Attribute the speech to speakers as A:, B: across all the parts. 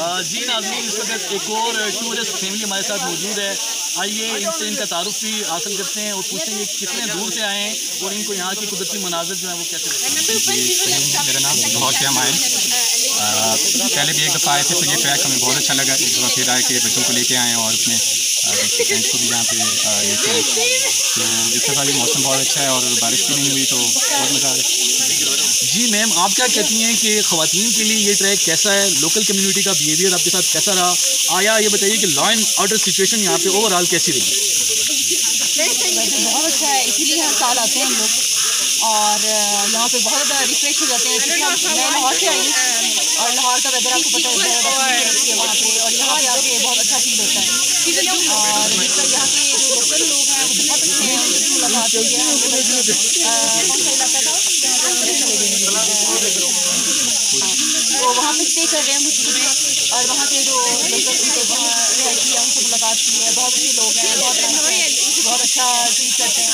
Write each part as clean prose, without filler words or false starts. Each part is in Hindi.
A: जी नाज़रीन, इस वक्त एक और टूरिस्ट फैमिली हमारे साथ मौजूद है। आइए इनसे इनका तारुफ भी हासिल करते हैं और पूछते हैं कितने दूर से आए हैं और इनको यहाँ की कुदरती मनाज़िर जो है वो कैसे लगते हैं।
B: मेरा नाम बहुत से हम आए पहले भी एक दफ़ा आए थे तो ये ट्रैक हमें बहुत अच्छा लगा। एक दफ़ा फिर आए कि बच्चों को लेके आए और अपने फ्रेंड्स को भी यहाँ पे लेके आए। तो इस दफ़ा भी मौसम बहुत अच्छा है और बारिश भी नहीं हुई तो बहुत मज़ा आ रहा है।
A: जी मैम, आप क्या कहती हैं कि ख़वातीन के लिए ये ट्रैक कैसा है? लोकल कम्युनिटी का बिहेवियर आपके साथ कैसा रहा? आया ये बताइए कि लॉ एंड ऑर्डर सिचुएशन यहाँ पे ओवरऑल कैसी रही?
C: बहुत अच्छा है, इसीलिए हर साल आते हैं हम लोग और यहाँ पे बहुत ज़्यादा रिफ्रेश हो जाते हैं। क्योंकि मैं लाहौर से आई हूँ और लाहौर का वेदर आपको पता है वहाँ पे, और यहाँ पे आके बहुत अच्छा फील होता है। और यहाँ के जो लोकल लोग हैं वो बहुत अच्छे हैं, उनसे मुलाकात हुई है। कौन सा इलाका था तो वहाँ पे स्टे कर रहे हैं मुझे में, और वहाँ के जो लोकल रहायशी हैं उनसे मुलाकात की है। बहुत अच्छे लोग हैं, बहुत अच्छा ट्रीट करते हैं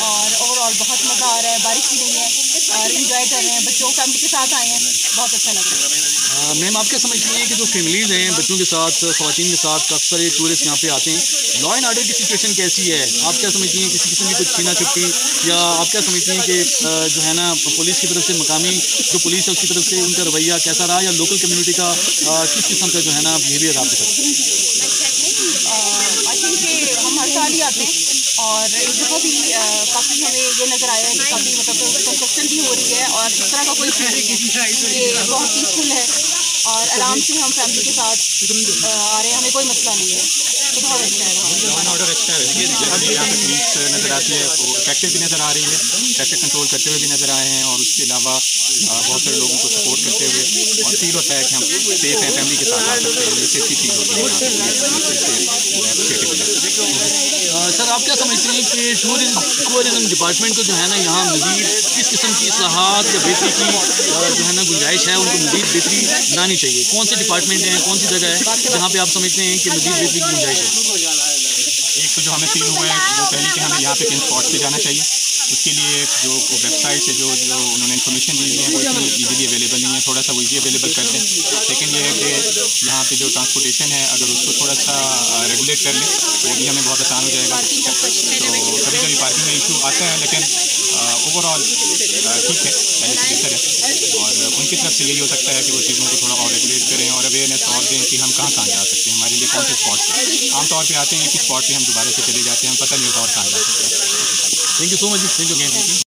C: और ओवरऑल बहुत मज़ा आ रहा है। बारिश भी नहीं है और इंजॉय कर रहे हैं, बच्चों फैमिली के साथ आए हैं, बहुत अच्छा लग रहा है।
A: मैम, आप क्या समझती हैं कि जो फैमिलीज़ हैं बच्चों के साथ, ख़वातीन के साथ अक्सर ये टूरिस्ट यहाँ पे आते हैं, लॉ एंड ऑर्डर की सिचुएशन कैसी है? आप क्या समझती हैं किसी किस्म की कुछ छीना छुपटी, या आप क्या समझती हैं कि जो है ना पुलिस की तरफ से, मकामी जो पुलिस है उसकी तरफ से उनका रवैया कैसा रहा, या लोकल कम्युनिटी का किस किस्म का जो है ना बिहेवियर आपके साथ?
C: आई थिंक कि हम हर साल ही आते हैं और इस दफ़ा भी काफ़ी हमें ये नज़र आया है कि काफ़ी मतलब कंस्ट्रक्शन भी हो रही है और इस तरह का कोई ये बहुत पीसफुल है और आराम से हम फैमिली के साथ आ रहे हैं, हमें कोई मसला नहीं है, तो बहुत अच्छा है।
B: लॉ एंड ऑर्डर अच्छा है, जैसे यहाँ पे पुलिस नज़र आती है वो इफेक्टिव भी नज़र आ रही है, ट्रैफिक कंट्रोल करते हुए भी नज़र आए हैं और उसके अलावा बहुत सारे लोगों को सपोर्ट करते हुए, और फील होता है कि हम सेफ हैं, फैमिली के साथ आ सकते हैं, ये सेफ्टी फील होती है।
A: सर, आप क्या समझते हैं कि टूरिज़म डिपार्टमेंट को जो है ना यहाँ मज़ीद किस किस्म की इस्लाहात या बेहतरी की जो है ना गुंजाइश है, उनको मज़ीद बेहतरी लानी चाहिए? कौन से डिपार्टमेंट हैं, कौन सी जगह है जहाँ पे आप समझते हैं कि मज़ीद बेहतरी की गुंजाइश है?
B: एक तो जो हमें फील हुआ है वो पहले कि हमें यहाँ पे किन स्पॉट पे जाना चाहिए, उसके लिए जो वेबसाइट से जो उन्होंने इन्फॉर्मेशन दी है वो इतनी ईजीली अवेलेबल नहीं है, थोड़ा सा वो ईजी अवेलेबल कर दें। सेकंड ये है कि यहाँ पे जो ट्रांसपोर्टेशन है अगर उसको थोड़ा सा रेगुलेट कर लें वो भी हमें बहुत आसान हो जाएगा। तो कभी कभी पार्किंग का इशू आता है लेकिन ओवरऑल ठीक है, पहले से बेहतर है, और उनकी तरफ से यही हो सकता है कि वो चीज़ों को थोड़ा और रेगुलेट करें और अवेयरनेस और दें कि हम कहाँ कहाँ जा सकते हैं, हमारे लिए कौन से स्पॉट है। आमतौर पर आते हैं कि स्पॉट पर हम दोबारा से चले जाते हैं, हम पता नहीं होता और कहाँ जा सकते हैं।
A: Thank you so much, thank you again.